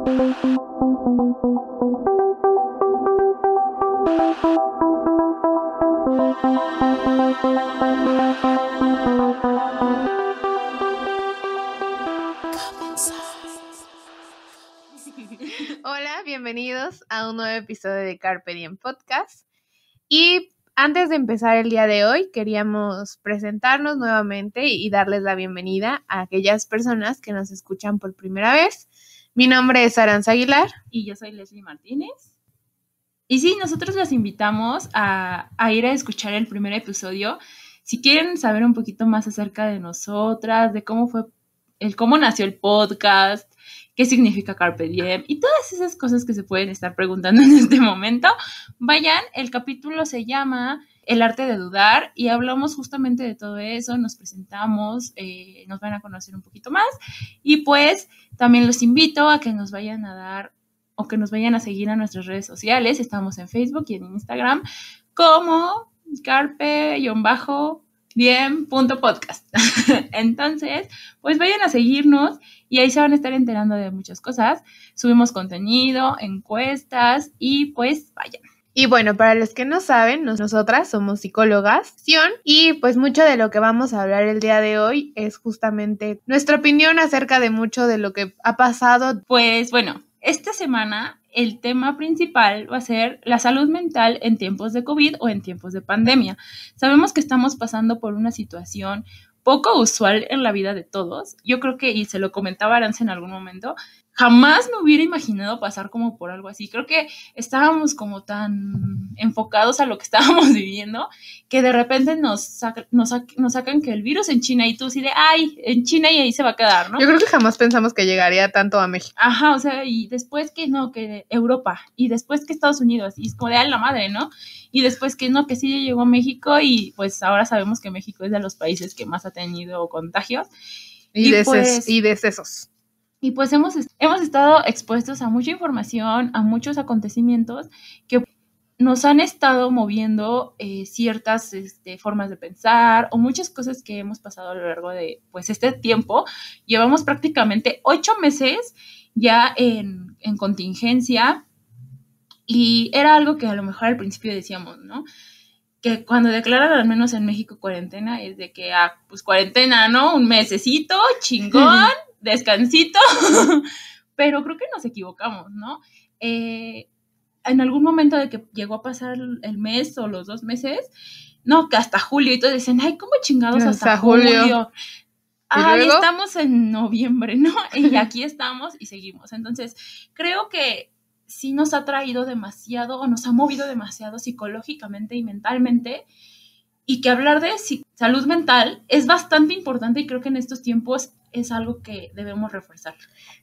Hola, bienvenidos a un nuevo episodio de Carpe Diem Podcast. Y antes de empezar el día de hoy, queríamos presentarnos nuevamente y darles la bienvenida a aquellas personas que nos escuchan por primera vez. Mi nombre es Aranza Aguilar. Y yo soy Leslie Martínez. Y sí, nosotros los invitamos a ir a escuchar el primer episodio. Si quieren saber un poquito más acerca de nosotras, de cómo nació el podcast, qué significa Carpe Diem y todas esas cosas que se pueden estar preguntando en este momento, vayan. El capítulo se llama El arte de dudar y hablamos justamente de todo eso, nos presentamos, nos van a conocer un poquito más y pues también los invito a que nos vayan a dar o que nos vayan a seguir a nuestras redes sociales. Estamos en Facebook y en Instagram como carpe-diem.podcast. Entonces, pues vayan a seguirnos y ahí se van a estar enterando de muchas cosas. Subimos contenido, encuestas y pues vayan. Y bueno, para los que no saben, nosotras somos psicólogas y pues mucho de lo que vamos a hablar el día de hoy es justamente nuestra opinión acerca de mucho de lo que ha pasado. Pues bueno, esta semana el tema principal va a ser la salud mental en tiempos de COVID o en tiempos de pandemia. Sabemos que estamos pasando por una situación poco usual en la vida de todos. Yo creo que, y se lo comentaba Aranza en algún momento, jamás me hubiera imaginado pasar como por algo así. Creo que estábamos como tan enfocados a lo que estábamos viviendo que de repente nos sacan que el virus en China y tú así de, ay, en China y ahí se va a quedar, ¿no? Yo creo que jamás pensamos que llegaría tanto a México. Ajá, o sea, y después que no, que Europa, y después que Estados Unidos, y es como de a la madre, ¿no? Y después que no, que sí ya llegó a México y pues ahora sabemos que México es de los países que más ha tenido contagios. Y decesos. Y pues hemos estado expuestos a mucha información, a muchos acontecimientos que nos han estado moviendo ciertas formas de pensar o muchas cosas que hemos pasado a lo largo de pues este tiempo. Llevamos prácticamente 8 meses ya en contingencia y era algo que a lo mejor al principio decíamos, ¿no? Que cuando declaran al menos en México cuarentena es de que, pues cuarentena, ¿no? Un mesecito, chingón, descansito, pero creo que nos equivocamos, ¿no? En algún momento de que llegó a pasar el mes o los 2 meses, no, que hasta julio, y todos dicen, ay, ¿cómo chingados hasta julio? Ay, estamos en noviembre, ¿no? Y aquí estamos y seguimos. Entonces, creo que sí nos ha traído demasiado, o nos ha movido demasiado psicológicamente y mentalmente, y que hablar de salud mental es bastante importante y creo que en estos tiempos es algo que debemos reforzar.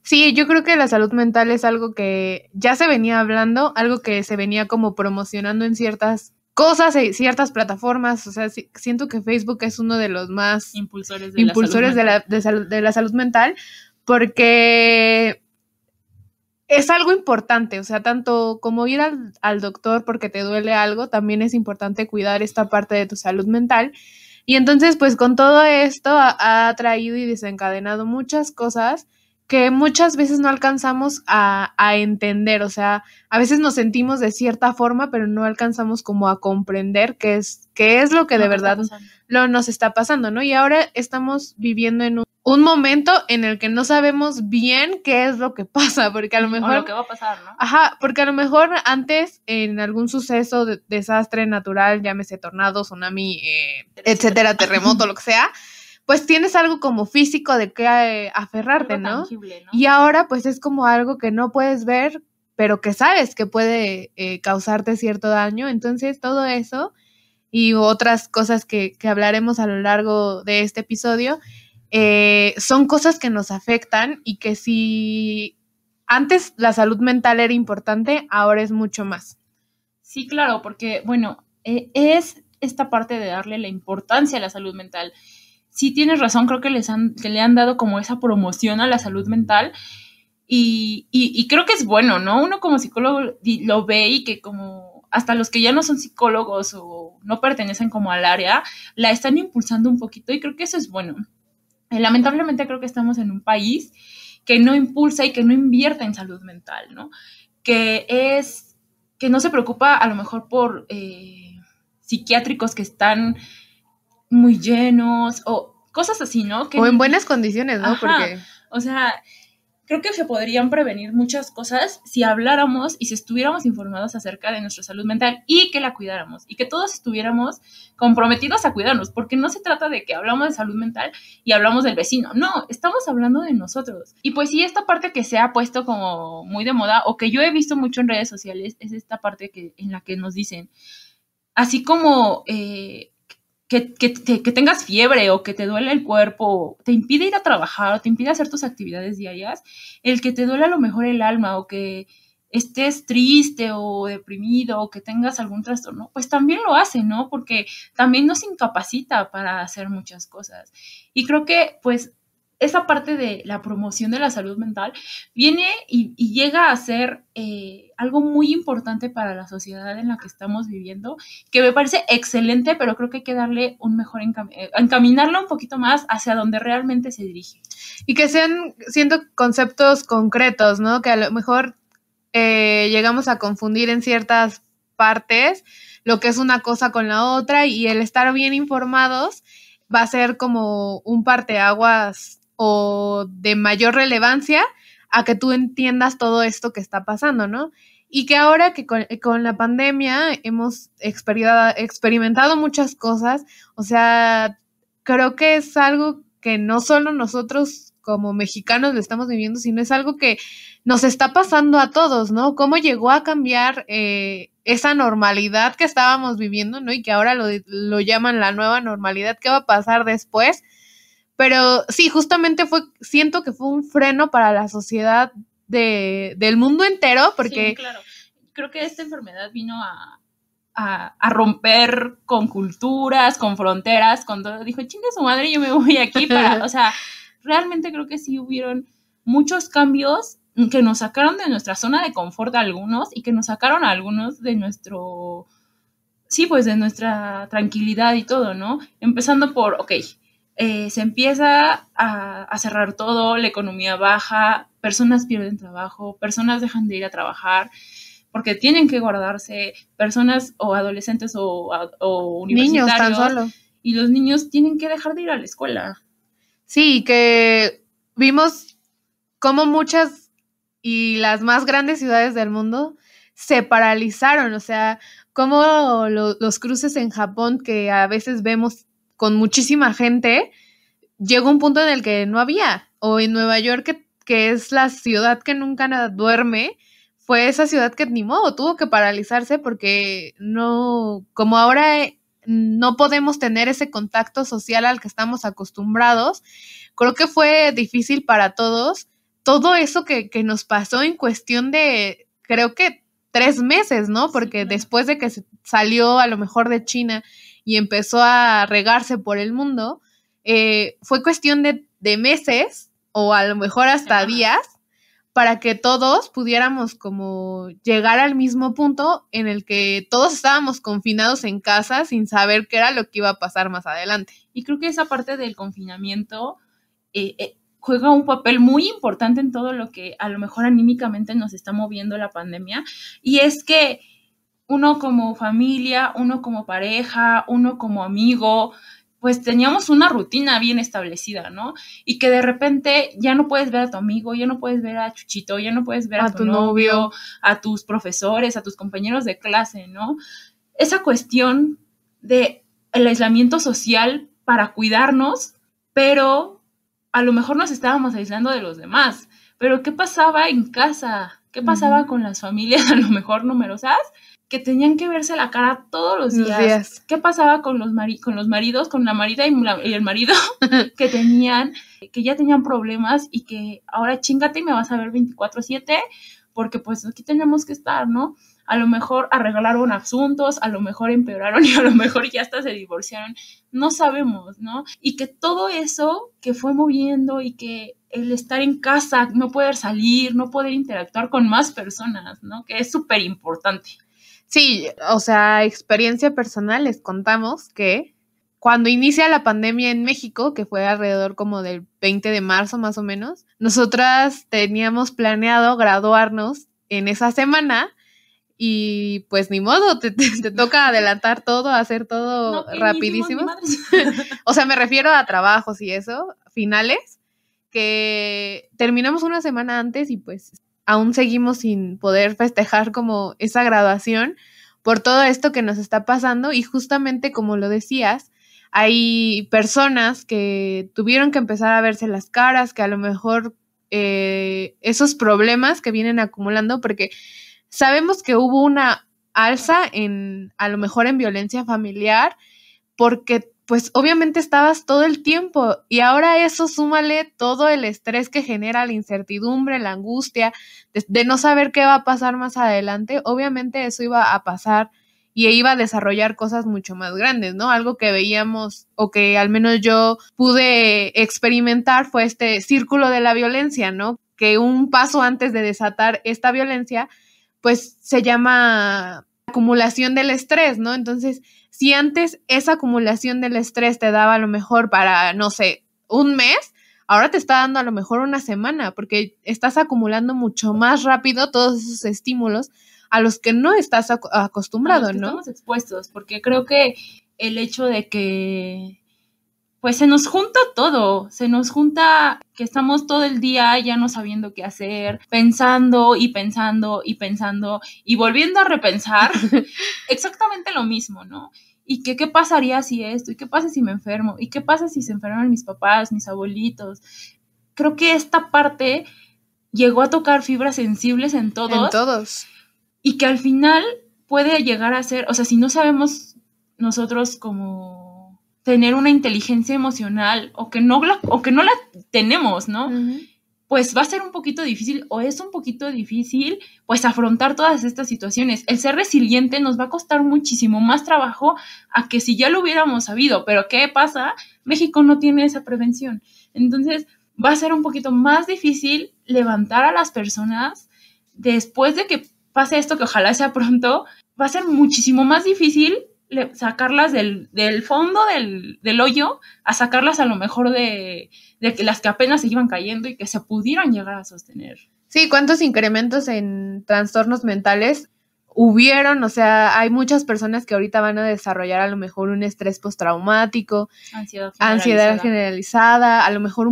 Sí, yo creo que la salud mental es algo que ya se venía hablando, algo que se venía como promocionando en ciertas cosas, ciertas plataformas. O sea, siento que Facebook es uno de los más impulsores de la salud mental, porque es algo importante. O sea, tanto como ir al doctor porque te duele algo, también es importante cuidar esta parte de tu salud mental. Y entonces, pues con todo esto ha traído y desencadenado muchas cosas que muchas veces no alcanzamos a entender. O sea, a veces nos sentimos de cierta forma, pero no alcanzamos como a comprender qué es lo que de verdad nos está pasando, ¿no? Y ahora estamos viviendo en un momento en el que no sabemos bien qué es lo que pasa, porque a lo mejor... O lo que va a pasar, ¿no? Ajá, porque a lo mejor antes en algún suceso de desastre natural, llámese tornado, tsunami, etcétera, terremoto, lo que sea, pues tienes algo como físico de qué aferrarte, algo ¿no? Tangible, ¿no? Y ahora pues es como algo que no puedes ver, pero que sabes que puede causarte cierto daño. Entonces todo eso y otras cosas que hablaremos a lo largo de este episodio son cosas que nos afectan y que si antes la salud mental era importante, ahora es mucho más. Sí, claro, porque bueno, es esta parte de darle la importancia a la salud mental. Sí tienes razón, creo que le han dado como esa promoción a la salud mental y creo que es bueno, ¿no? Uno como psicólogo lo ve y que como hasta los que ya no son psicólogos o no pertenecen como al área, la están impulsando un poquito y creo que eso es bueno. Lamentablemente creo que estamos en un país que no impulsa y que no invierte en salud mental, ¿no? Que no se preocupa a lo mejor por psiquiátricos que están muy llenos o cosas así, ¿no? O en buenas condiciones, ¿no? Ajá, porque o sea, creo que se podrían prevenir muchas cosas si habláramos y si estuviéramos informados acerca de nuestra salud mental y que la cuidáramos y que todos estuviéramos comprometidos a cuidarnos, porque no se trata de que hablamos de salud mental y hablamos del vecino, no, estamos hablando de nosotros. Y pues sí, esta parte que se ha puesto como muy de moda o que yo he visto mucho en redes sociales es esta parte en la que nos dicen, así como que tengas fiebre o que te duele el cuerpo, te impide ir a trabajar o te impide hacer tus actividades diarias, el que te duele a lo mejor el alma o que estés triste o deprimido o que tengas algún trastorno, pues también lo hace, ¿no? Porque también nos incapacita para hacer muchas cosas. Y creo que, pues, esa parte de la promoción de la salud mental viene y llega a ser algo muy importante para la sociedad en la que estamos viviendo, que me parece excelente, pero creo que hay que darle un mejor encaminarlo un poquito más hacia donde realmente se dirige. Y que sean, siendo conceptos concretos, ¿no? Que a lo mejor llegamos a confundir en ciertas partes lo que es una cosa con la otra, y el estar bien informados va a ser como un parteaguas o de mayor relevancia a que tú entiendas todo esto que está pasando, ¿no? Y que ahora que con la pandemia hemos experimentado muchas cosas, o sea, creo que es algo que no solo nosotros como mexicanos lo estamos viviendo, sino es algo que nos está pasando a todos, ¿no? Cómo llegó a cambiar esa normalidad que estábamos viviendo, ¿no? Y que ahora lo llaman la nueva normalidad. ¿Qué va a pasar después? Pero sí, justamente siento que fue un freno para la sociedad del mundo entero, porque... Sí, claro. Creo que esta enfermedad vino a romper con culturas, con fronteras, con todo. Dijo, chinga su madre, yo me voy aquí para... O sea, realmente creo que sí hubieron muchos cambios que nos sacaron de nuestra zona de confort a algunos y que nos sacaron a algunos de nuestro... Sí, pues de nuestra tranquilidad y todo, ¿no? Empezando por, ok, se empieza a cerrar todo, la economía baja, personas pierden trabajo, personas dejan de ir a trabajar porque tienen que guardarse, personas o adolescentes o universitarios. Niños tan solo. Y los niños tienen que dejar de ir a la escuela. Sí, que vimos cómo muchas y las más grandes ciudades del mundo se paralizaron, o sea, cómo los cruces en Japón que a veces vemos con muchísima gente, llegó un punto en el que no había, o en Nueva York, que es la ciudad que nunca duerme, fue esa ciudad que ni modo, tuvo que paralizarse porque no, como ahora no podemos tener ese contacto social al que estamos acostumbrados, creo que fue difícil para todos, todo eso que nos pasó en cuestión de, creo que 3 meses, ¿no? Porque sí, claro, después de que salió a lo mejor de China y empezó a regarse por el mundo, fue cuestión de meses o a lo mejor hasta días para que todos pudiéramos como llegar al mismo punto en el que todos estábamos confinados en casa sin saber qué era lo que iba a pasar más adelante. Y creo que esa parte del confinamiento juega un papel muy importante en todo lo que a lo mejor anímicamente nos está moviendo la pandemia, y es que uno como familia, uno como pareja, uno como amigo, pues teníamos una rutina bien establecida, ¿no? Y que de repente ya no puedes ver a tu amigo, ya no puedes ver a Chuchito, ya no puedes ver a tu novio, a tus profesores, a tus compañeros de clase, ¿no? Esa cuestión de el aislamiento social para cuidarnos, pero a lo mejor nos estábamos aislando de los demás. Pero ¿qué pasaba en casa? ¿Qué pasaba con las familias a lo mejor numerosas que tenían que verse la cara todos los días? ¿Qué pasaba con los maridos, con la marida y el marido que ya tenían problemas y que ahora chíngate y me vas a ver 24/7 porque pues aquí tenemos que estar, ¿no? A lo mejor arreglaron asuntos, a lo mejor empeoraron y a lo mejor ya hasta se divorciaron, no sabemos, ¿no? Y que todo eso que fue moviendo y que el estar en casa, no poder salir, no poder interactuar con más personas, ¿no? Que es súper importante. Sí, o sea, experiencia personal, les contamos que cuando inicia la pandemia en México, que fue alrededor como del 20 de marzo más o menos, nosotras teníamos planeado graduarnos en esa semana y pues ni modo, te toca adelantar todo, hacer todo rapidísimo. O sea, me refiero a trabajos y eso, finales, que terminamos una semana antes y pues aún seguimos sin poder festejar como esa graduación por todo esto que nos está pasando y justamente como lo decías, hay personas que tuvieron que empezar a verse las caras, que a lo mejor esos problemas que vienen acumulando, porque sabemos que hubo una alza a lo mejor en violencia familiar, porque pues obviamente estabas todo el tiempo y ahora eso súmale todo el estrés que genera la incertidumbre, la angustia de no saber qué va a pasar más adelante, obviamente eso iba a pasar y iba a desarrollar cosas mucho más grandes, ¿no? Algo que veíamos o que al menos yo pude experimentar fue este círculo de la violencia, ¿no? Que un paso antes de desatar esta violencia, pues se llama acumulación del estrés, ¿no? Entonces, si antes esa acumulación del estrés te daba a lo mejor para, no sé, un mes, ahora te está dando a lo mejor una semana, porque estás acumulando mucho más rápido todos esos estímulos a los que no estás acostumbrado, ¿no? Estamos expuestos, porque creo que el hecho de que pues se nos junta todo, se nos junta que estamos todo el día ya no sabiendo qué hacer, pensando y pensando y pensando y volviendo a repensar exactamente lo mismo, ¿no? ¿Y qué pasaría si esto? ¿Y qué pasa si me enfermo? ¿Y qué pasa si se enferman mis papás, mis abuelitos? Creo que esta parte llegó a tocar fibras sensibles en todos. En todos. Y que al final puede llegar a ser, o sea, si no sabemos nosotros como tener una inteligencia emocional o que no la tenemos, ¿no? Uh-huh. Pues va a ser un poquito difícil o es un poquito difícil pues afrontar todas estas situaciones. El ser resiliente nos va a costar muchísimo más trabajo a que si ya lo hubiéramos sabido, pero ¿qué pasa? México no tiene esa prevención. Entonces va a ser un poquito más difícil levantar a las personas después de que pase esto, que ojalá sea pronto. Va a ser muchísimo más difícil sacarlas del fondo del hoyo a sacarlas a lo mejor de las que apenas se iban cayendo y que se pudieran llegar a sostener. Sí, ¿cuántos incrementos en trastornos mentales hubieron? O sea, hay muchas personas que ahorita van a desarrollar a lo mejor un estrés postraumático, ansiedad generalizada, a lo mejor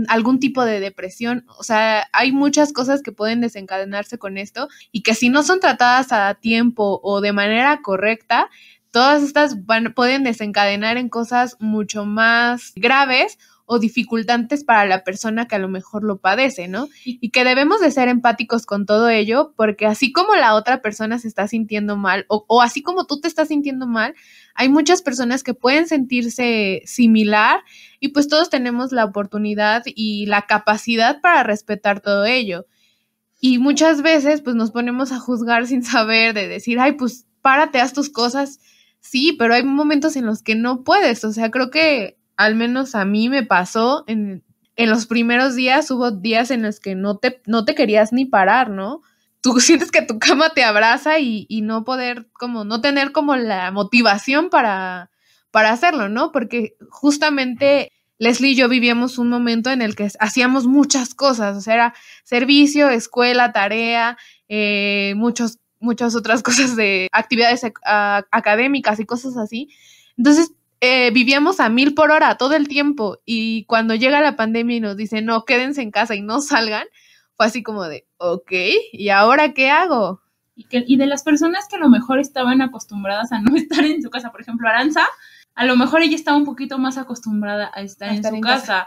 algún tipo de depresión. O sea, hay muchas cosas que pueden desencadenarse con esto y que si no son tratadas a tiempo o de manera correcta, todas estas pueden desencadenar en cosas mucho más graves o dificultantes para la persona que a lo mejor lo padece, ¿no? Y que debemos de ser empáticos con todo ello, porque así como la otra persona se está sintiendo mal, o así como tú te estás sintiendo mal, hay muchas personas que pueden sentirse similar y pues todos tenemos la oportunidad y la capacidad para respetar todo ello. Y muchas veces pues nos ponemos a juzgar sin saber, de decir, ay, pues párate, haz tus cosas. Sí, pero hay momentos en los que no puedes, o sea, creo que al menos a mí me pasó en los primeros días, hubo días en los que no te querías ni parar, ¿no? Tú sientes que tu cama te abraza y no poder, como, no tener como la motivación para hacerlo, ¿no? Porque justamente Leslie y yo vivíamos un momento en el que hacíamos muchas cosas, o sea, era servicio, escuela, tarea, muchas otras cosas de actividades académicas y cosas así. Entonces, vivíamos a 1000 por hora todo el tiempo y cuando llega la pandemia y nos dicen, no, quédense en casa y no salgan, fue así como de, ok, ¿y ahora qué hago? Y de las personas que a lo mejor estaban acostumbradas a no estar en su casa, por ejemplo, Aranza, a lo mejor ella estaba un poquito más acostumbrada a estar en su casa,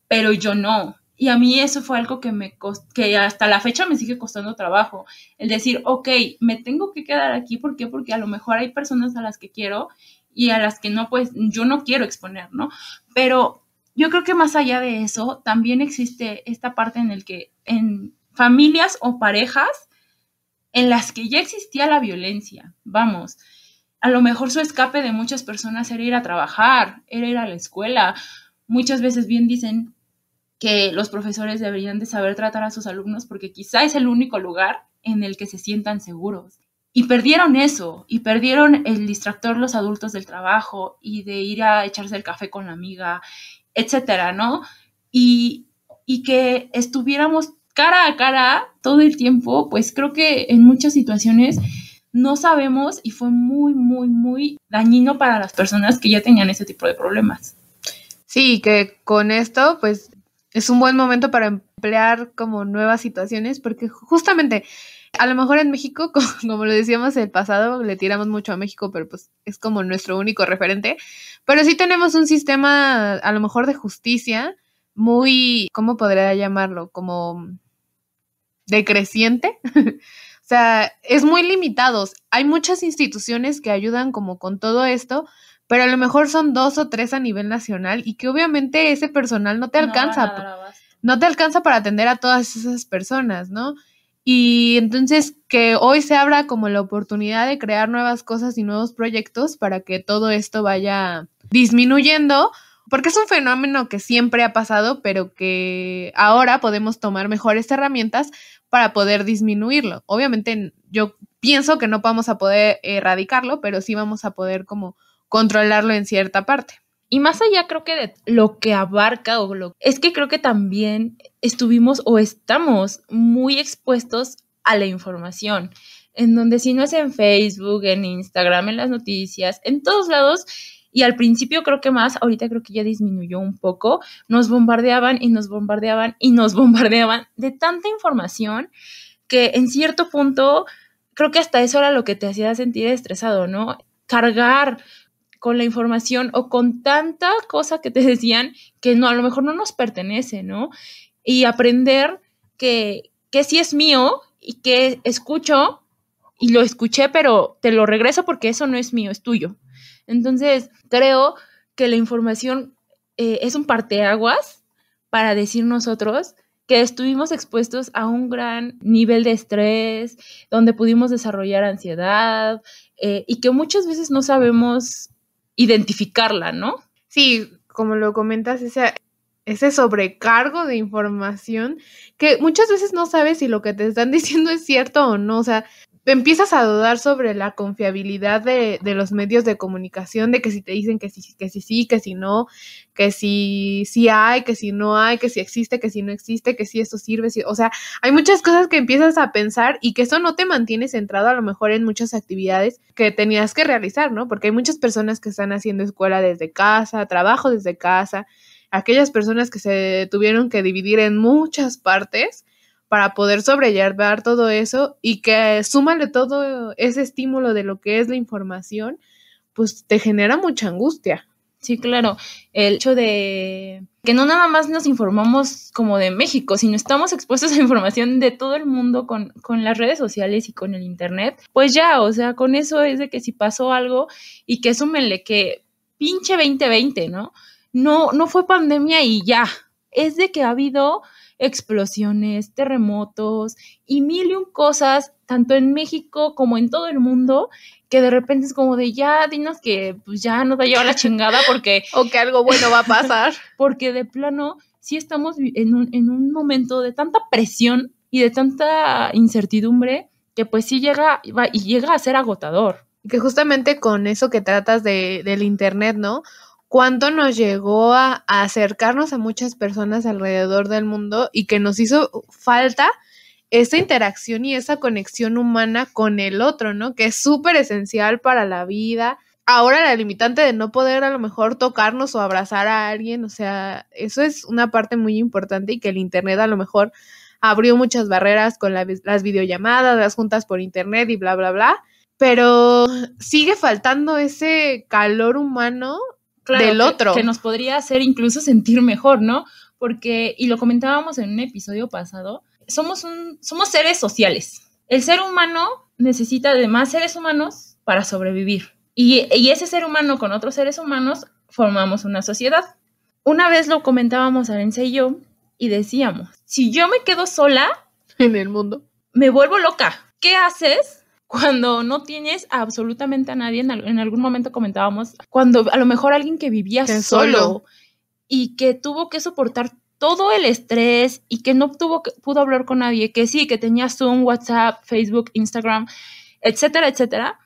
pero yo no. Y a mí eso fue algo que hasta la fecha me sigue costando trabajo. El decir, ok, me tengo que quedar aquí. ¿Por qué? Porque a lo mejor hay personas a las que quiero y a las que no, pues yo no quiero exponer, ¿no? Pero yo creo que más allá de eso, también existe esta parte en el que en familias o parejas en las que ya existía la violencia, vamos, a lo mejor su escape de muchas personas era ir a trabajar, era ir a la escuela. Muchas veces bien dicen que los profesores deberían de saber tratar a sus alumnos porque quizá es el único lugar en el que se sientan seguros. Y perdieron eso, y perdieron el distractor los adultos del trabajo y de ir a echarse el café con la amiga, etcétera, ¿no? Y que estuviéramos cara a cara todo el tiempo, pues creo que en muchas situaciones no sabemos y fue muy, muy, muy dañino para las personas que ya tenían ese tipo de problemas. Sí, que con esto, pues, es un buen momento para emplear como nuevas situaciones, porque justamente, a lo mejor en México, como lo decíamos en el pasado, le tiramos mucho a México, pero pues es como nuestro único referente, pero sí tenemos un sistema, a lo mejor de justicia, muy, ¿cómo podría llamarlo? Como decreciente. O sea, es muy limitados. Hay muchas instituciones que ayudan como con todo esto, pero a lo mejor son 2 o 3 a nivel nacional y que obviamente ese personal no te alcanza. No te alcanza para atender a todas esas personas, ¿no? Y entonces que hoy se abra como la oportunidad de crear nuevas cosas y nuevos proyectos para que todo esto vaya disminuyendo, porque es un fenómeno que siempre ha pasado, pero que ahora podemos tomar mejores herramientas para poder disminuirlo. Obviamente yo pienso que no vamos a poder erradicarlo, pero sí vamos a poder como controlarlo en cierta parte. Y más allá creo que de lo que abarca es que creo que también estuvimos o estamos muy expuestos a la información, en donde si no es en Facebook, en Instagram, en las noticias, en todos lados, y al principio creo que más, ahorita creo que ya disminuyó un poco, nos bombardeaban y nos bombardeaban y nos bombardeaban de tanta información que en cierto punto creo que hasta eso era lo que te hacía sentir estresado, ¿no? Cargar con la información o con tanta cosa que te decían que no, a lo mejor no nos pertenece, ¿no? Y aprender que sí es mío y que escucho y lo escuché, pero te lo regreso porque eso no es mío, es tuyo. Entonces, creo que la información es un parteaguas para decir nosotros que estuvimos expuestos a un gran nivel de estrés, donde pudimos desarrollar ansiedad y que muchas veces no sabemos identificarla, ¿no? Sí, como lo comentas, ese sobrecargo de información que muchas veces no sabes si lo que te están diciendo es cierto o no, o sea, empiezas a dudar sobre la confiabilidad de los medios de comunicación, de que si te dicen que sí, que si no, que si sí hay, que si no hay, que si existe, que si no existe, que si esto sirve, o sea, hay muchas cosas que empiezas a pensar y que eso no te mantiene centrado a lo mejor en muchas actividades que tenías que realizar, ¿no? Porque hay muchas personas que están haciendo escuela desde casa, trabajo desde casa, aquellas personas que se tuvieron que dividir en muchas partes para poder sobrellevar todo eso y que súmale todo ese estímulo de lo que es la información, pues te genera mucha angustia. Sí, claro. El hecho de que no nada más nos informamos como de México, sino estamos expuestos a información de todo el mundo con las redes sociales y con el internet, pues ya, o sea, con eso es de que si pasó algo y que súmenle que pinche 2020, ¿no? No fue pandemia y ya. Es de que ha habido explosiones, terremotos y mil y un cosas, tanto en México como en todo el mundo, que de repente es como de ya, dinos que pues ya nos va a llevar la chingada porque... o que algo bueno va a pasar. Porque de plano sí estamos en un momento de tanta presión y de tanta incertidumbre que pues sí llega a ser agotador. Que justamente con eso que tratas del internet, ¿no? ¿Cuánto nos llegó a acercarnos a muchas personas alrededor del mundo y que nos hizo falta esa interacción y esa conexión humana con el otro, ¿no? Que es súper esencial para la vida. Ahora la limitante de no poder a lo mejor tocarnos o abrazar a alguien, o sea, eso es una parte muy importante y que el internet a lo mejor abrió muchas barreras con las videollamadas, las juntas por internet y bla, bla, bla, pero sigue faltando ese calor humano, claro, del otro. Que nos podría hacer incluso sentir mejor, ¿no? Porque, y lo comentábamos en un episodio pasado, somos seres sociales. El ser humano necesita de más seres humanos para sobrevivir. Y ese ser humano con otros seres humanos formamos una sociedad. Una vez lo comentábamos Arencia y yo y decíamos, si yo me quedo sola en el mundo, me vuelvo loca. ¿Qué haces cuando no tienes absolutamente a nadie? En algún momento comentábamos, cuando a lo mejor alguien que vivía solo y que tuvo que soportar todo el estrés y que no pudo hablar con nadie, que sí, que tenía Zoom, WhatsApp, Facebook, Instagram, etcétera, etcétera,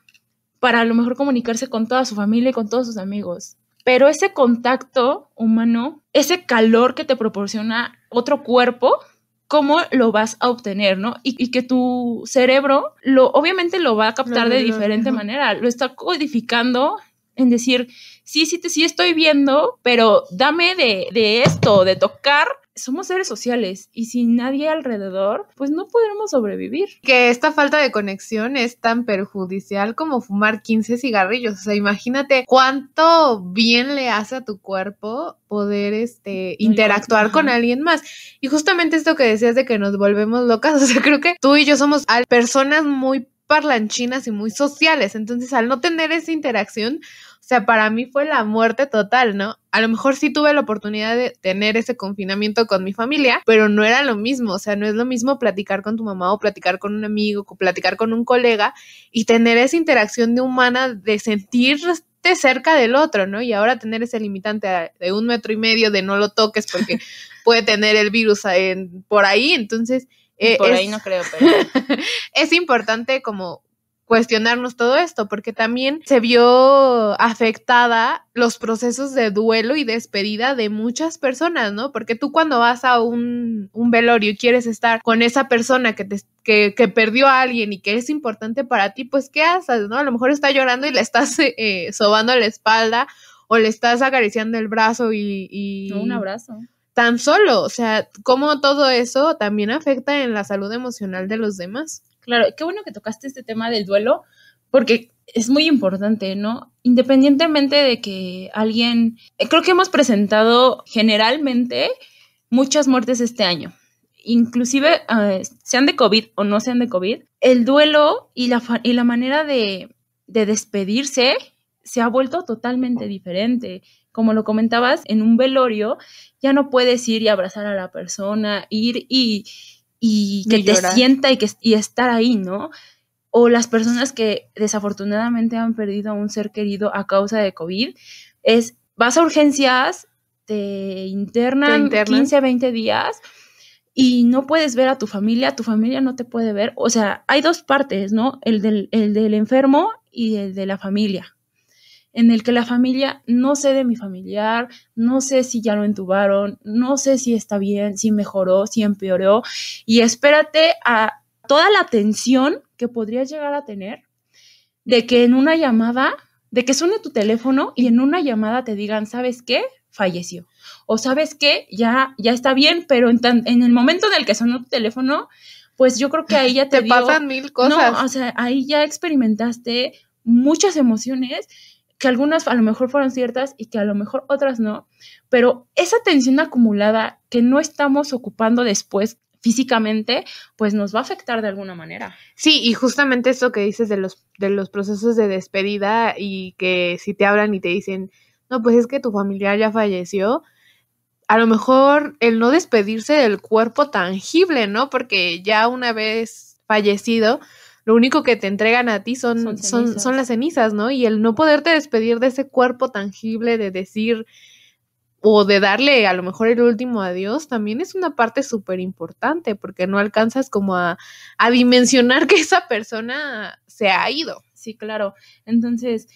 para a lo mejor comunicarse con toda su familia y con todos sus amigos. Pero ese contacto humano, ese calor que te proporciona otro cuerpo, ¿cómo lo vas a obtener, no? Y que tu cerebro obviamente lo va a captar de diferente manera, lo está codificando en decir, sí estoy viendo, pero dame de esto, de tocar. Somos seres sociales y sin nadie alrededor, pues no podremos sobrevivir. Que esta falta de conexión es tan perjudicial como fumar 15 cigarrillos. O sea, imagínate cuánto bien le hace a tu cuerpo poder interactuar con alguien más. Y justamente esto que decías de que nos volvemos locas, o sea, creo que tú y yo somos personas muy parlanchinas y muy sociales. Entonces, al no tener esa interacción, o sea, para mí fue la muerte total, ¿no? A lo mejor sí tuve la oportunidad de tener ese confinamiento con mi familia, pero no era lo mismo. O sea, no es lo mismo platicar con tu mamá o platicar con un amigo o platicar con un colega y tener esa interacción de humana, de sentirte cerca del otro, ¿no? Y ahora tener ese limitante de 1,5 metros de no lo toques porque puede tener el virus por ahí. Entonces, por ahí no creo, pero es importante como cuestionarnos todo esto, porque también se vio afectada los procesos de duelo y despedida de muchas personas, ¿no? Porque tú cuando vas a un velorio y quieres estar con esa persona que perdió a alguien y que es importante para ti, pues ¿qué haces, no? A lo mejor está llorando y le estás sobando la espalda o le estás acariciando el brazo y un abrazo. Tan solo, o sea, cómo todo eso también afecta en la salud emocional de los demás. Claro, qué bueno que tocaste este tema del duelo, porque es muy importante, ¿no? Independientemente de que alguien, creo que hemos presentado generalmente muchas muertes este año, inclusive sean de COVID o no sean de COVID, el duelo y la manera de despedirse se ha vuelto totalmente diferente. Como lo comentabas, en un velorio ya no puedes ir y abrazar a la persona, ir y que te sienta y estar ahí, ¿no? O las personas que desafortunadamente han perdido a un ser querido a causa de COVID, vas a urgencias, te internan 15, 20 días y no puedes ver a tu familia no te puede ver. O sea, hay dos partes, ¿no? El del enfermo y el de la familia, en el que la familia, no sé de mi familiar, no sé si ya lo entubaron, no sé si está bien, si mejoró, si empeoró, y espérate a toda la tensión que podrías llegar a tener de que en una llamada, de que suene tu teléfono y en una llamada te digan, ¿sabes qué? Falleció. O ¿sabes qué? Ya está bien, pero en el momento en el que sonó tu teléfono, pues yo creo que ahí ya te pasan 1000 cosas. No, o sea, ahí ya experimentaste muchas emociones que algunas a lo mejor fueron ciertas y que a lo mejor otras no, pero esa tensión acumulada que no estamos ocupando después físicamente, pues nos va a afectar de alguna manera. Sí, y justamente eso que dices de los procesos de despedida y que si te hablan y te dicen, no, pues es que tu familiar ya falleció, a lo mejor el no despedirse del cuerpo tangible, ¿no? Porque ya una vez fallecido, lo único que te entregan a ti son las cenizas, ¿no? Y el no poderte despedir de ese cuerpo tangible, de decir o de darle a lo mejor el último adiós, también es una parte súper importante, porque no alcanzas como a dimensionar que esa persona se ha ido. Sí, claro. Entonces,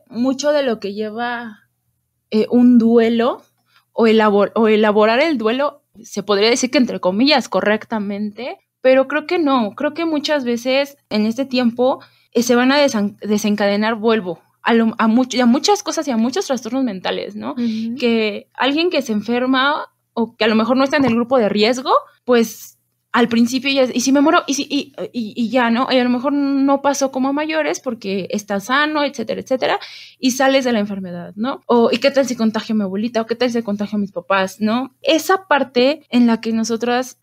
mucho de lo que lleva un duelo o elaborar el duelo, se podría decir que entre comillas correctamente, pero creo que no, creo que muchas veces en este tiempo se van a desencadenar, a muchas cosas y a muchos trastornos mentales, ¿no? Uh-huh. Que alguien que se enferma o que a lo mejor no está en el grupo de riesgo, pues al principio ya, y si me muero, y ya, ¿no? Y a lo mejor no pasó como a mayores porque está sano, etcétera, etcétera, y sales de la enfermedad, ¿no? ¿Y qué tal si contagio a mi abuelita? ¿O qué tal si contagio a mis papás? ¿No? Esa parte en la que nosotros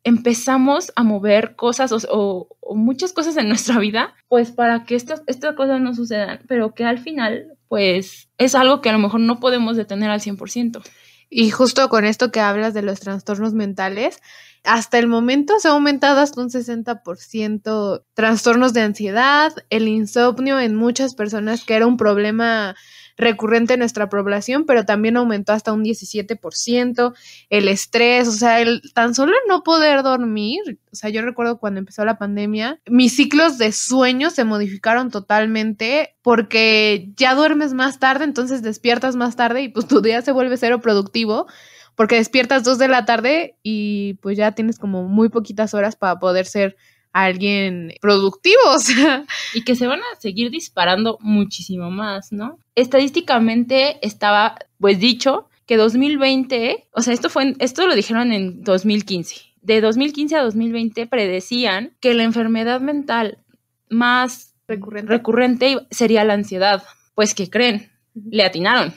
empezamos a mover cosas o muchas cosas en nuestra vida, pues para que estas cosas no sucedan, pero que al final, pues es algo que a lo mejor no podemos detener al 100%. Y justo con esto que hablas de los trastornos mentales, hasta el momento se ha aumentado hasta un 60% trastornos de ansiedad, el insomnio en muchas personas, que era un problema recurrente en nuestra población, pero también aumentó hasta un 17%, el estrés, o sea, tan solo no poder dormir. O sea, yo recuerdo cuando empezó la pandemia, mis ciclos de sueño se modificaron totalmente porque ya duermes más tarde, entonces despiertas más tarde y pues tu día se vuelve cero productivo porque despiertas 2 de la tarde y pues ya tienes como muy poquitas horas para poder ser alguien productivo, o sea. Y que se van a seguir disparando muchísimo más, ¿no? Estadísticamente estaba, pues, dicho que 2020, o sea, esto lo dijeron en 2015. De 2015 a 2020 predecían que la enfermedad mental más recurrente sería la ansiedad. Pues, ¿qué creen? Le atinaron.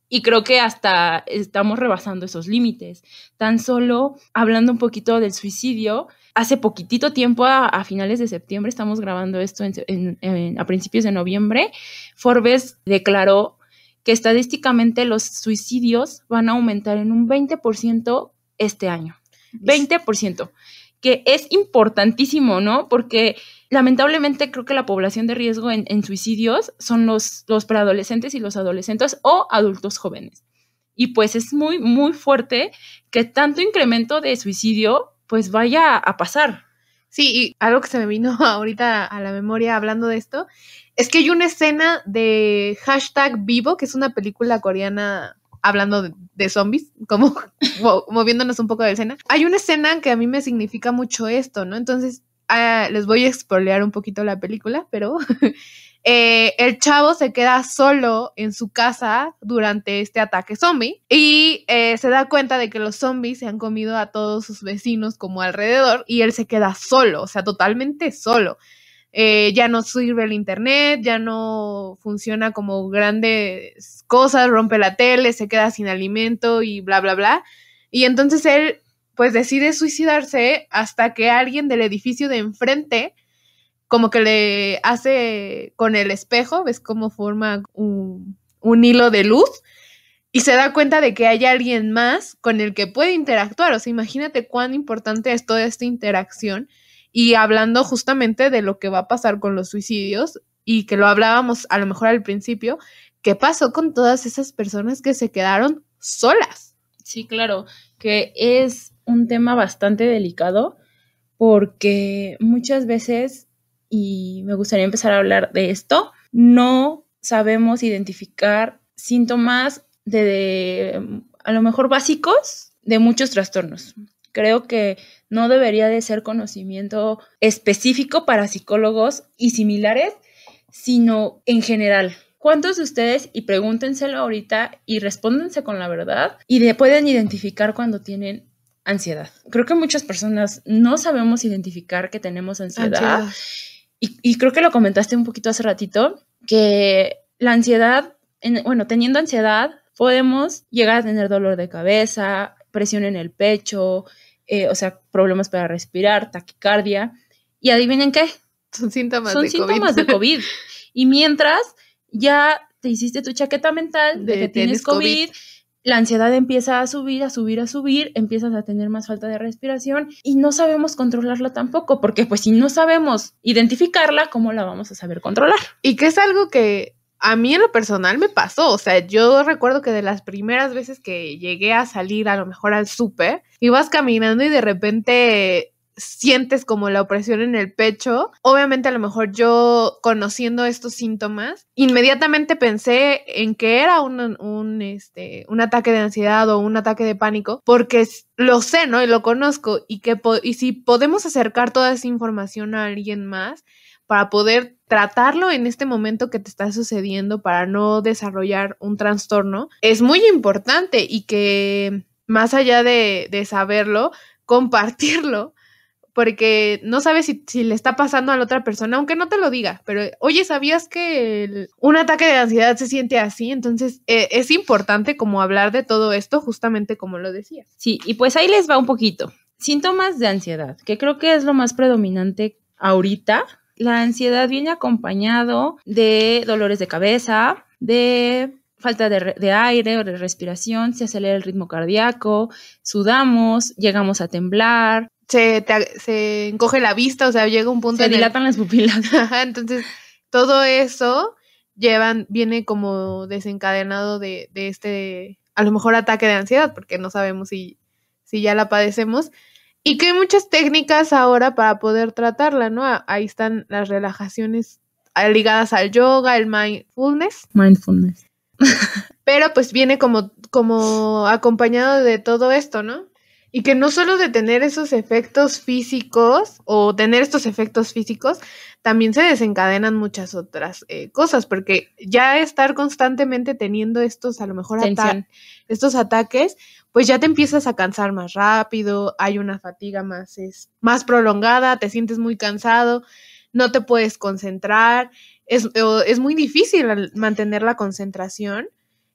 Y creo que hasta estamos rebasando esos límites. Tan solo hablando un poquito del suicidio, hace poquitito tiempo, a finales de septiembre, estamos grabando esto a principios de noviembre, Forbes declaró que estadísticamente los suicidios van a aumentar en un 20% este año. 20%, que es importantísimo, ¿no? Porque lamentablemente creo que la población de riesgo en suicidios son los preadolescentes y los adolescentes o adultos jóvenes. Y pues es muy, muy fuerte que tanto incremento de suicidio pues vaya a pasar. Sí, y algo que se me vino ahorita a la memoria hablando de esto, es que hay una escena de #Vivo, que es una película coreana hablando de zombies, como moviéndonos un poco de escena. Hay una escena que a mí me significa mucho esto, ¿no? Entonces, les voy a spoilear un poquito la película, pero el chavo se queda solo en su casa durante este ataque zombie y se da cuenta de que los zombies se han comido a todos sus vecinos como alrededor y él se queda solo, o sea, totalmente solo. Ya no sirve el internet, ya no funciona como grandes cosas, rompe la tele, se queda sin alimento y bla, bla, bla. Y entonces él pues decide suicidarse hasta que alguien del edificio de enfrente como que le hace con el espejo, ves cómo forma un hilo de luz y se da cuenta de que hay alguien más con el que puede interactuar. O sea, imagínate cuán importante es toda esta interacción. Y hablando justamente de lo que va a pasar con los suicidios y que lo hablábamos a lo mejor al principio, ¿qué pasó con todas esas personas que se quedaron solas? Sí, claro, que es un tema bastante delicado porque muchas veces, y me gustaría empezar a hablar de esto, no sabemos identificar síntomas de a lo mejor básicos de muchos trastornos. Creo que no debería de ser conocimiento específico para psicólogos y similares, sino en general. ¿Cuántos de ustedes, y pregúntenselo ahorita y respóndense con la verdad, pueden identificar cuando tienen ansiedad? Creo que muchas personas no sabemos identificar que tenemos ansiedad. Y creo que lo comentaste un poquito hace ratito, que la ansiedad, teniendo ansiedad, podemos llegar a tener dolor de cabeza, presión en el pecho, problemas para respirar, taquicardia. Y adivinen qué. Son síntomas de COVID. Y mientras ya te hiciste tu chaqueta mental de que tienes COVID, la ansiedad empieza a subir, empiezas a tener más falta de respiración y no sabemos controlarla tampoco, porque pues si no sabemos identificarla, ¿cómo la vamos a saber controlar? Y que es algo que a mí en lo personal me pasó, o sea, yo recuerdo que de las primeras veces que llegué a salir a lo mejor al súper, ibas caminando y de repente sientes como la opresión en el pecho. Obviamente a lo mejor yo conociendo estos síntomas, inmediatamente pensé en que era un ataque de ansiedad o un ataque de pánico, porque lo sé, ¿no? Y lo conozco y si podemos acercar toda esa información a alguien más para poder tratarlo en este momento que te está sucediendo para no desarrollar un trastorno, es muy importante y que más allá de saberlo, compartirlo, porque no sabes si le está pasando a la otra persona, aunque no te lo diga, pero oye, ¿sabías que un ataque de ansiedad se siente así? Entonces es importante como hablar de todo esto, justamente como lo decías. Sí, y pues ahí les va un poquito. Síntomas de ansiedad, que creo que es lo más predominante ahorita. La ansiedad viene acompañado de dolores de cabeza, de falta de aire o de respiración, se acelera el ritmo cardíaco, sudamos, llegamos a temblar. Se encoge la vista, o sea, llega un punto se dilatan las pupilas. Entonces, todo eso viene como desencadenado de este, a lo mejor ataque de ansiedad, porque no sabemos si ya la padecemos, y que hay muchas técnicas ahora para poder tratarla, ¿no? Ahí están las relajaciones ligadas al yoga, el mindfulness. Pero pues viene como acompañado de todo esto, ¿no? Y que no solo de tener esos efectos físicos o tener estos efectos físicos, también se desencadenan muchas otras cosas, porque ya estar constantemente teniendo estos, a lo mejor, estos ataques, pues ya te empiezas a cansar más rápido, hay una fatiga más prolongada, te sientes muy cansado, no te puedes concentrar, es muy difícil mantener la concentración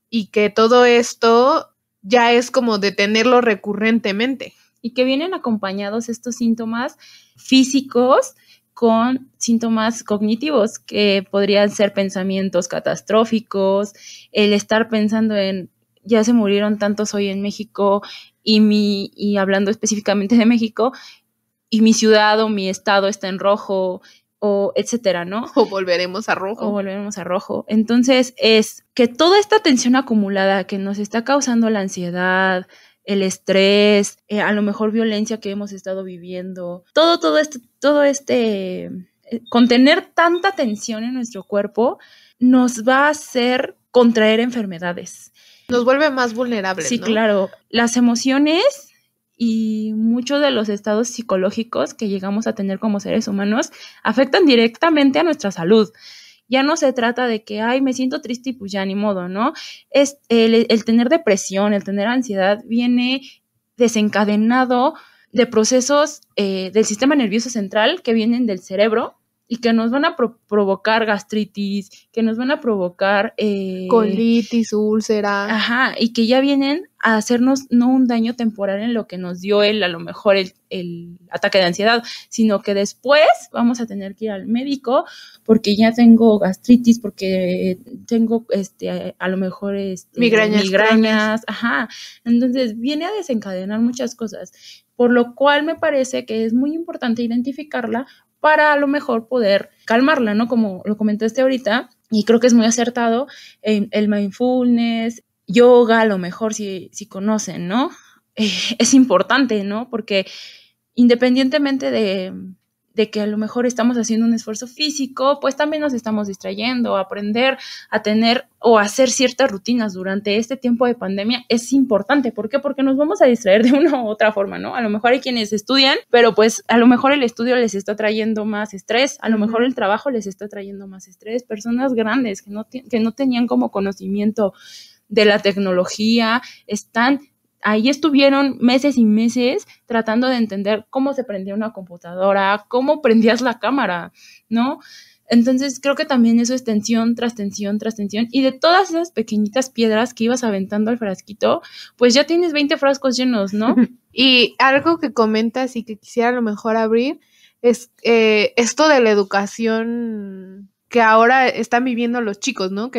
y que todo esto ya es como de tenerlo recurrentemente. Y que vienen acompañados estos síntomas físicos con síntomas cognitivos, que podrían ser pensamientos catastróficos, el estar pensando en ya se murieron tantos hoy en México y hablando específicamente de México, y mi ciudad o mi estado está en rojo, o etcétera, ¿no? O volveremos a rojo. Entonces es que toda esta tensión acumulada que nos está causando la ansiedad, el estrés, a lo mejor violencia que hemos estado viviendo, todo este contener tanta tensión en nuestro cuerpo nos va a hacer contraer enfermedades. Nos vuelve más vulnerables, sí, ¿no? Claro. Las emociones y muchos de los estados psicológicos que llegamos a tener como seres humanos afectan directamente a nuestra salud. Ya no se trata de que, ay, me siento triste y pues ya ni modo, ¿no? Es el tener depresión, el tener ansiedad viene desencadenado de procesos del sistema nervioso central que vienen del cerebro y que nos van a provocar gastritis, que nos van a provocar colitis, úlcera. Ajá, y que ya vienen a hacernos no un daño temporal en lo que nos dio a lo mejor el ataque de ansiedad, sino que después vamos a tener que ir al médico porque ya tengo gastritis, porque tengo a lo mejor migrañas, ajá. Entonces viene a desencadenar muchas cosas, por lo cual me parece que es muy importante identificarla para a lo mejor poder calmarla, ¿no? Como lo comentaste ahorita, y creo que es muy acertado, el mindfulness, yoga, a lo mejor si conocen, ¿no? Es importante, ¿no? Porque independientemente de que a lo mejor estamos haciendo un esfuerzo físico, pues también nos estamos distrayendo. Aprender a tener o hacer ciertas rutinas durante este tiempo de pandemia es importante. ¿Por qué? Porque nos vamos a distraer de una u otra forma, ¿no? A lo mejor hay quienes estudian, pero pues a lo mejor el estudio les está trayendo más estrés, a lo mejor el trabajo les está trayendo más estrés. Personas grandes que no tenían como conocimiento de la tecnología, ahí estuvieron meses y meses tratando de entender cómo se prendía una computadora, cómo prendías la cámara, ¿no? Entonces creo que también eso es tensión tras tensión tras tensión, y de todas esas pequeñitas piedras que ibas aventando al frasquito, pues ya tienes 20 frascos llenos, ¿no? Y algo que comentas y que quisiera a lo mejor abrir es esto de la educación que ahora están viviendo los chicos, ¿no?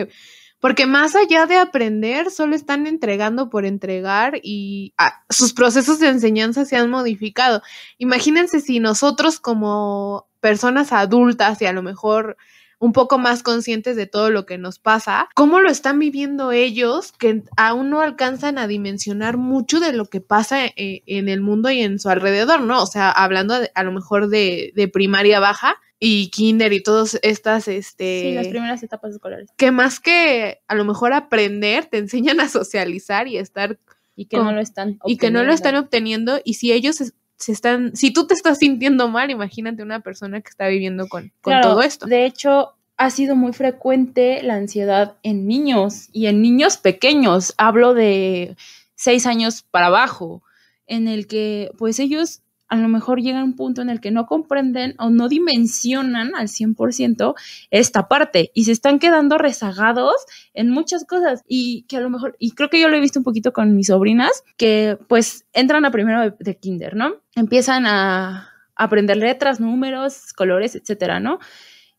Porque más allá de aprender, solo están entregando por entregar y sus procesos de enseñanza se han modificado. Imagínense si nosotros como personas adultas y a lo mejor un poco más conscientes de todo lo que nos pasa, ¿cómo lo están viviendo ellos que aún no alcanzan a dimensionar mucho de lo que pasa en el mundo y en su alrededor, ¿no? O sea, hablando a lo mejor de primaria baja y kinder y todas estas, Sí, las primeras etapas escolares. Que más que a lo mejor aprender, te enseñan a socializar y a estar... Y que no lo están obteniendo. Y que no lo están obteniendo, y si ellos si tú te estás sintiendo mal, imagínate una persona que está viviendo con todo esto. De hecho, ha sido muy frecuente la ansiedad en niños y en niños pequeños. Hablo de 6 años para abajo, en el que pues ellos a lo mejor llegan a un punto en el que no comprenden o no dimensionan al 100% esta parte y se están quedando rezagados en muchas cosas, y que a lo mejor, y creo que yo lo he visto un poquito con mis sobrinas, que pues entran a primero de kinder, ¿no? Empiezan a aprender letras, números, colores, etcétera, ¿no?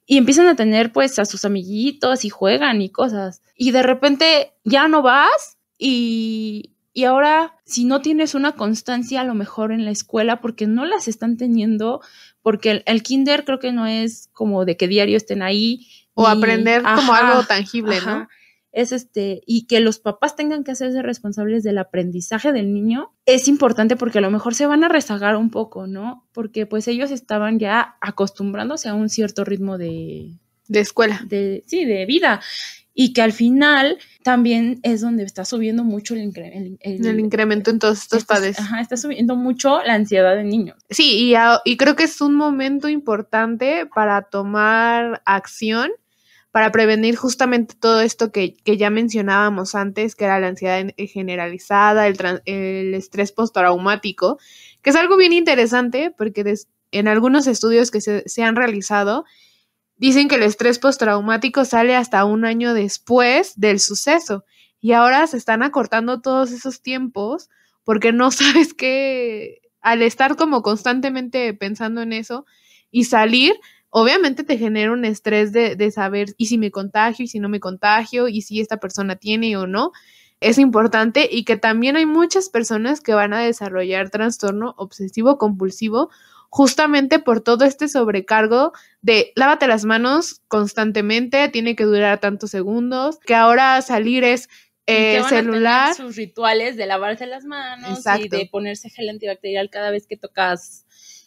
Y empiezan a tener pues a sus amiguitos y juegan y cosas, y de repente ya no vas y ahora, si no tienes una constancia a lo mejor en la escuela, porque no las están teniendo, porque el kinder creo que no es como de que diario estén ahí, O aprender como algo tangible, ajá, ¿no? Es y que los papás tengan que hacerse responsables del aprendizaje del niño, es importante porque a lo mejor se van a rezagar un poco, ¿no? Porque pues ellos estaban ya acostumbrándose a un cierto ritmo de escuela. De vida. Y que al final también es donde está subiendo mucho el incremento en todos estos padres. Ajá, está subiendo mucho la ansiedad de niños. Sí, y creo que es un momento importante para tomar acción, para prevenir justamente todo esto que ya mencionábamos antes, que era la ansiedad generalizada, el estrés postraumático, que es algo bien interesante porque en algunos estudios que se han realizado, dicen que el estrés postraumático sale hasta un año después del suceso y ahora se están acortando todos esos tiempos porque no sabes qué, al estar como constantemente pensando en eso y salir, obviamente te genera un estrés de saber y si me contagio y si no me contagio y si esta persona tiene o no. Es importante y que también hay muchas personas que van a desarrollar trastorno obsesivo compulsivo justamente por todo este sobrecargo de lávate las manos constantemente, tiene que durar tantos segundos, que ahora salir es que van celular. A tener sus rituales de lavarse las manos. Exacto. Y de ponerse gel antibacterial cada vez que tocas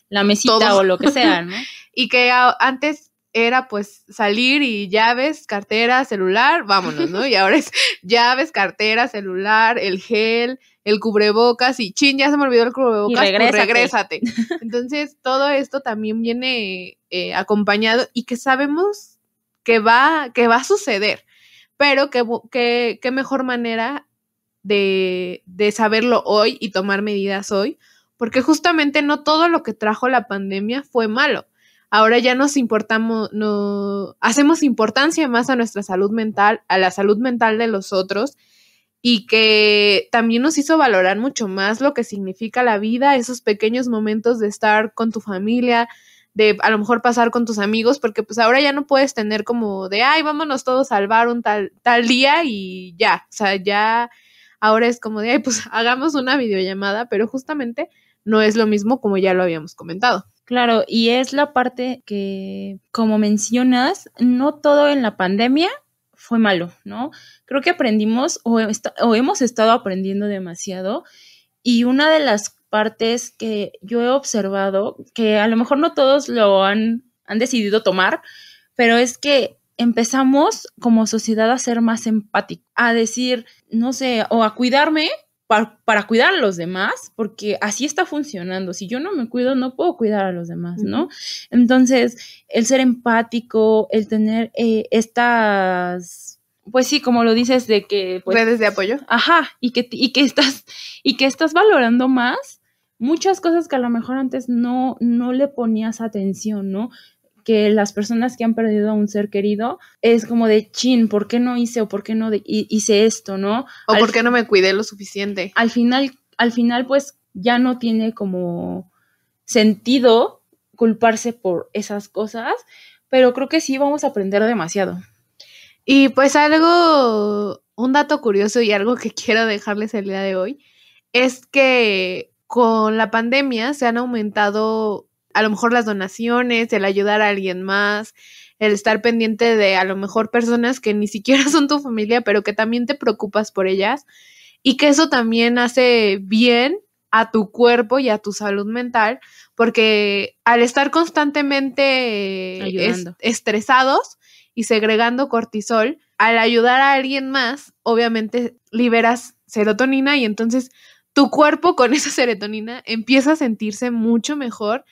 la mesita todo. O lo que sea, ¿no? Y que antes era pues salir y llaves, cartera, celular, vámonos, ¿no? Y ahora es llaves, cartera, celular, el gel, el cubrebocas y chin, ya se me olvidó el cubrebocas, pues regrésate. Entonces, todo esto también viene acompañado y que sabemos que va a suceder, pero qué mejor manera de saberlo hoy y tomar medidas hoy, porque justamente no todo lo que trajo la pandemia fue malo. Ahora ya hacemos importancia más a nuestra salud mental, a la salud mental de los otros, y que también nos hizo valorar mucho más lo que significa la vida, esos pequeños momentos de estar con tu familia, de a lo mejor pasar con tus amigos, porque pues ahora ya no puedes tener como de, ay, vámonos todos a salvar un tal día y ya, o sea, ya ahora es como de, ay, pues hagamos una videollamada, pero justamente no es lo mismo como ya lo habíamos comentado. Claro, y es la parte que, como mencionas, no todo en la pandemia fue malo, ¿no? Creo que aprendimos o hemos estado aprendiendo demasiado, y una de las partes que yo he observado, que a lo mejor no todos lo han decidido tomar, pero es que empezamos como sociedad a ser más empáticos, a decir, no sé, o a cuidarme para cuidar a los demás, porque así está funcionando. Si yo no me cuido, no puedo cuidar a los demás, ¿no? Uh-huh. Entonces, el ser empático, el tener estas, pues sí, como lo dices, de que pues, redes de apoyo. Ajá, y que estás valorando más muchas cosas que a lo mejor antes no le ponías atención, ¿no? Que las personas que han perdido a un ser querido es como de chin, ¿por qué no hice o por qué no hice esto, no? O por qué no me cuidé lo suficiente. Al final, pues ya no tiene como sentido culparse por esas cosas, pero creo que sí vamos a aprender demasiado. Y pues un dato curioso y algo que quiero dejarles el día de hoy, es que con la pandemia se han aumentado a lo mejor las donaciones, el ayudar a alguien más, el estar pendiente de a lo mejor personas que ni siquiera son tu familia, pero que también te preocupas por ellas, y que eso también hace bien a tu cuerpo y a tu salud mental, porque al estar constantemente estresados y segregando cortisol, al ayudar a alguien más, obviamente liberas serotonina y entonces tu cuerpo con esa serotonina empieza a sentirse mucho mejor.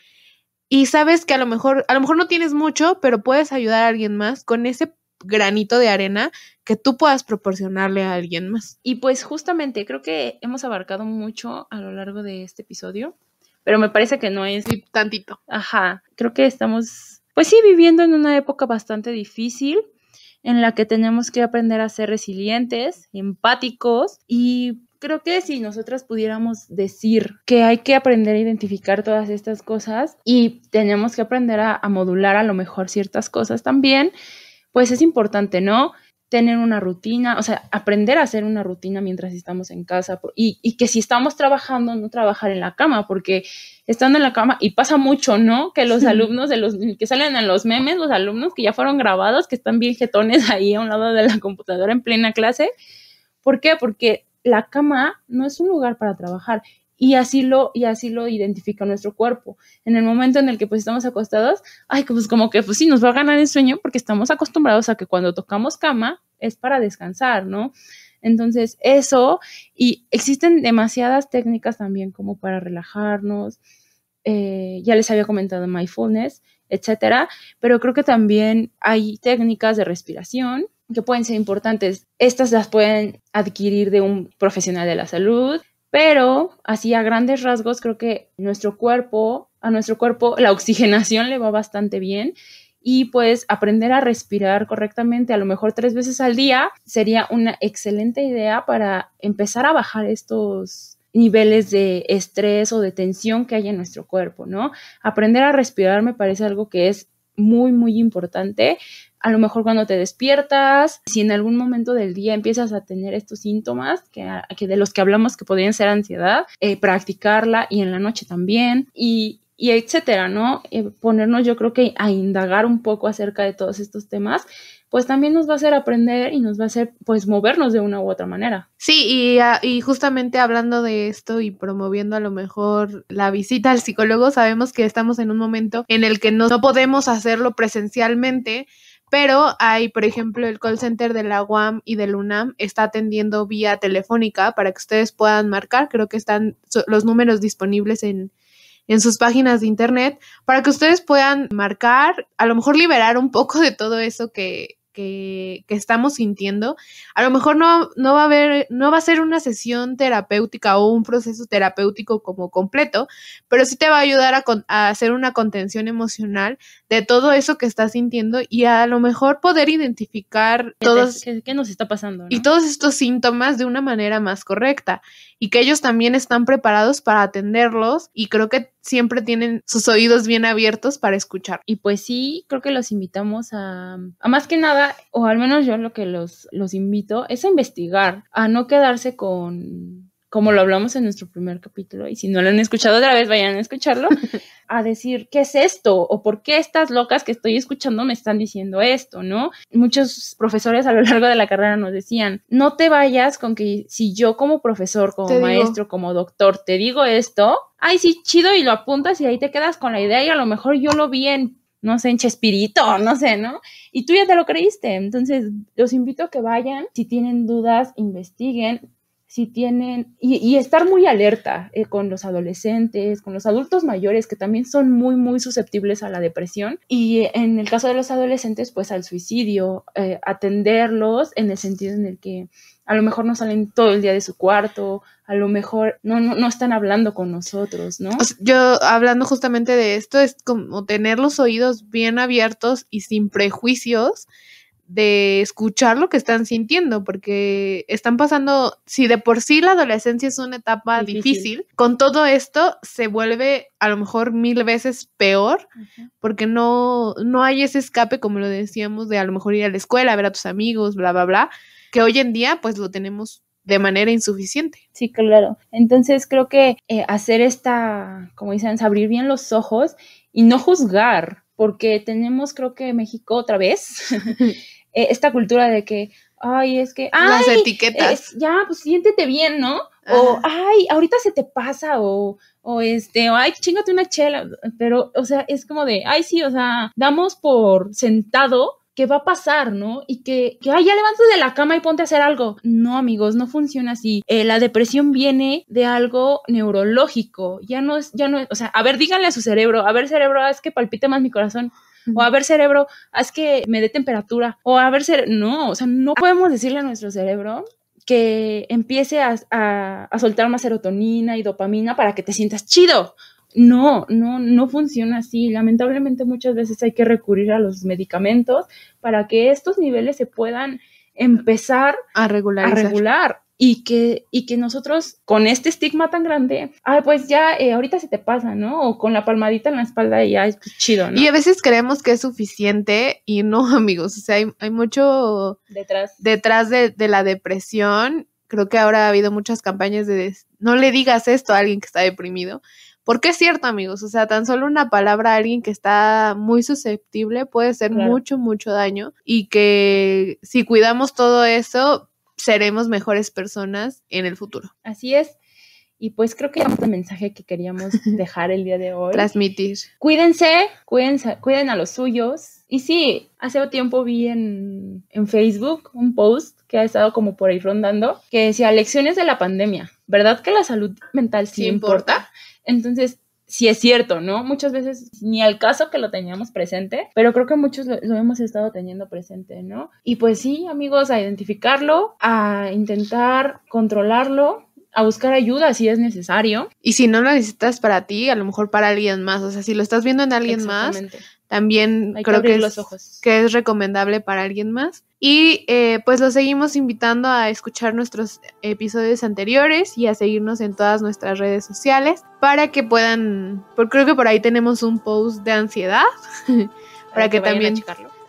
Y sabes que a lo mejor no tienes mucho, pero puedes ayudar a alguien más con ese granito de arena que tú puedas proporcionarle a alguien más. Y pues justamente creo que hemos abarcado mucho a lo largo de este episodio, pero me parece que no es... Sí, tantito. Ajá, creo que estamos, pues sí, viviendo en una época bastante difícil en la que tenemos que aprender a ser resilientes, empáticos, y creo que si nosotras pudiéramos decir que hay que aprender a identificar todas estas cosas y tenemos que aprender a modular a lo mejor ciertas cosas también, pues es importante, ¿no? tener una rutina, o sea, aprender a hacer una rutina mientras estamos en casa y que si estamos trabajando, no trabajar en la cama, porque estando en la cama, y pasa mucho, ¿no? Que los alumnos de los que salen en los memes, los alumnos que ya fueron grabados, que están bien jetones ahí a un lado de la computadora en plena clase. ¿Por qué? Porque la cama no es un lugar para trabajar. Y así lo identifica nuestro cuerpo. En el momento en el que pues estamos acostados, pues como que pues sí, nos va a ganar el sueño porque estamos acostumbrados a que cuando tocamos cama es para descansar, ¿no? Entonces eso, y existen demasiadas técnicas también como para relajarnos, ya les había comentado mindfulness, etcétera, pero creo que también hay técnicas de respiración que pueden ser importantes. Estas las pueden adquirir de un profesional de la salud, pero así a grandes rasgos creo que a nuestro cuerpo la oxigenación le va bastante bien y pues aprender a respirar correctamente, a lo mejor 3 veces al día, sería una excelente idea para empezar a bajar estos niveles de estrés o de tensión que hay en nuestro cuerpo, ¿no? Aprender a respirar me parece algo que es muy, muy importante. A lo mejor cuando te despiertas, si en algún momento del día empiezas a tener estos síntomas que de los que hablamos que podrían ser ansiedad, practicarla y en la noche también y etcétera, ¿no? Ponernos yo creo que a indagar un poco acerca de todos estos temas, pues también nos va a hacer aprender y nos va a hacer pues movernos de una u otra manera. Sí, y justamente hablando de esto y promoviendo a lo mejor la visita al psicólogo, sabemos que estamos en un momento en el que no podemos hacerlo presencialmente, pero hay, por ejemplo, el call center de la UAM y del UNAM está atendiendo vía telefónica para que ustedes puedan marcar. Creo que están los números disponibles en sus páginas de internet para que ustedes puedan marcar, a lo mejor liberar un poco de todo eso que estamos sintiendo. A lo mejor no va a ser una sesión terapéutica o un proceso terapéutico como completo, pero sí te va a ayudar a hacer una contención emocional de todo eso que estás sintiendo y a lo mejor poder identificar ¿Qué nos está pasando, ¿no? Y todos estos síntomas de una manera más correcta y que ellos también están preparados para atenderlos y creo que siempre tienen sus oídos bien abiertos para escuchar. Y pues sí, creo que los invitamos a más que nada, o al menos yo lo que los invito es a investigar, a no quedarse con, como lo hablamos en nuestro primer capítulo, y si no lo han escuchado otra vez, vayan a escucharlo, a decir, ¿qué es esto? ¿O por qué estas locas que estoy escuchando me están diciendo esto, no? Muchos profesores a lo largo de la carrera nos decían, no te vayas con que si yo como profesor, como maestro, como doctor, te digo esto, ay, sí, chido, y lo apuntas y ahí te quedas con la idea y a lo mejor yo lo vi en, no sé, en Chespirito, no sé, ¿no? Y tú ya te lo creíste. Entonces, los invito a que vayan, si tienen dudas, investiguen, si tienen, y estar muy alerta con los adolescentes, con los adultos mayores que también son muy, muy susceptibles a la depresión y en el caso de los adolescentes, pues al suicidio, atenderlos en el sentido en el que a lo mejor no salen todo el día de su cuarto, a lo mejor no están hablando con nosotros, ¿no? Yo hablando justamente de esto, es como tener los oídos bien abiertos y sin prejuicios de escuchar lo que están sintiendo, porque están pasando, si de por sí la adolescencia es una etapa difícil, con todo esto se vuelve a lo mejor 1000 veces peor, porque no hay ese escape, como lo decíamos, de a lo mejor ir a la escuela, ver a tus amigos, bla, bla, bla, que hoy en día pues lo tenemos de manera insuficiente. Sí, claro. Entonces creo que hacer como dicen, abrir bien los ojos y no juzgar, porque tenemos, creo que México otra vez, esta cultura de que, ay, es que, ay, las etiquetas. Ya, pues siéntete bien, ¿no? O, ay, ahorita se te pasa, o ay, chíngate una chela, pero, o sea, es como de, ay, sí, o sea, damos por sentado que va a pasar, ¿no? Y que ay, ya levántate de la cama y ponte a hacer algo. No, amigos, no funciona así. La depresión viene de algo neurológico. Ya no es, o sea, a ver, díganle a su cerebro, haz que palpite más mi corazón. O a ver, cerebro, haz que me dé temperatura. O a ver, no, o sea, no podemos decirle a nuestro cerebro que empiece a soltar más serotonina y dopamina para que te sientas chido. No funciona así. Lamentablemente muchas veces hay que recurrir a los medicamentos para que estos niveles se puedan empezar a regular. y que nosotros con este estigma tan grande, pues ya ahorita se te pasa, ¿no? O con la palmadita en la espalda y ya es chido, ¿no? Y a veces creemos que es suficiente y no, amigos, o sea, hay mucho detrás de la depresión. Creo que ahora ha habido muchas campañas de no le digas esto a alguien que está deprimido, porque es cierto, amigos, o sea, tan solo una palabra a alguien que está muy susceptible puede hacer mucho, mucho daño, y que si cuidamos todo eso, seremos mejores personas en el futuro. Así es. Y pues creo que es el mensaje que queríamos dejar el día de hoy. Transmitir. Cuídense, cuiden a los suyos. Y sí, hace tiempo vi en Facebook un post que ha estado como por ahí rondando, que decía, lecciones de la pandemia. ¿Verdad que la salud mental sí importa? Entonces, sí es cierto, ¿no? Muchas veces ni al caso que lo teníamos presente, pero creo que muchos lo hemos estado teniendo presente, ¿no? Y pues sí, amigos, a identificarlo, a intentar controlarlo, a buscar ayuda si es necesario. Y si no lo necesitas para ti, a lo mejor para alguien más. O sea, si lo estás viendo en alguien más, también creo que es recomendable para alguien más. Y pues los seguimos invitando a escuchar nuestros episodios anteriores y a seguirnos en todas nuestras redes sociales para que puedan, porque creo que por ahí tenemos un post de ansiedad para que también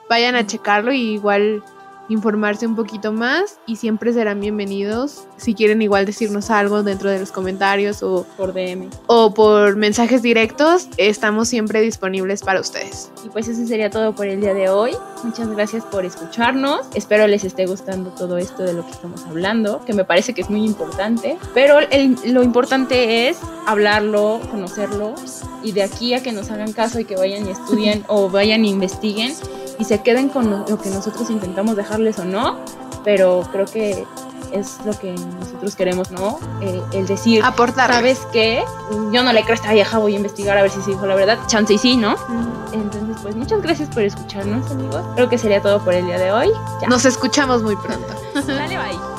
vayan a checarlo y igual informarse un poquito más, y siempre serán bienvenidos si quieren igual decirnos algo dentro de los comentarios o por DM o por mensajes directos. Estamos siempre disponibles para ustedes. Y pues eso sería todo por el día de hoy. Muchas gracias por escucharnos. Espero les esté gustando todo esto de lo que estamos hablando, que me parece que es muy importante, pero lo importante es hablarlo, conocerlo, y de aquí a que nos hagan caso y que vayan y estudien o vayan e investiguen y se queden con lo que nosotros intentamos dejarles o no, pero creo que es lo que nosotros queremos, ¿no? El decir, aportar. ¿Sabes qué? Yo no le creo a esta vieja, voy a investigar a ver si se dijo la verdad. Chance y sí, ¿no? Entonces, pues muchas gracias por escucharnos, amigos. Creo que sería todo por el día de hoy. Ya. Nos escuchamos muy pronto. Dale, bye.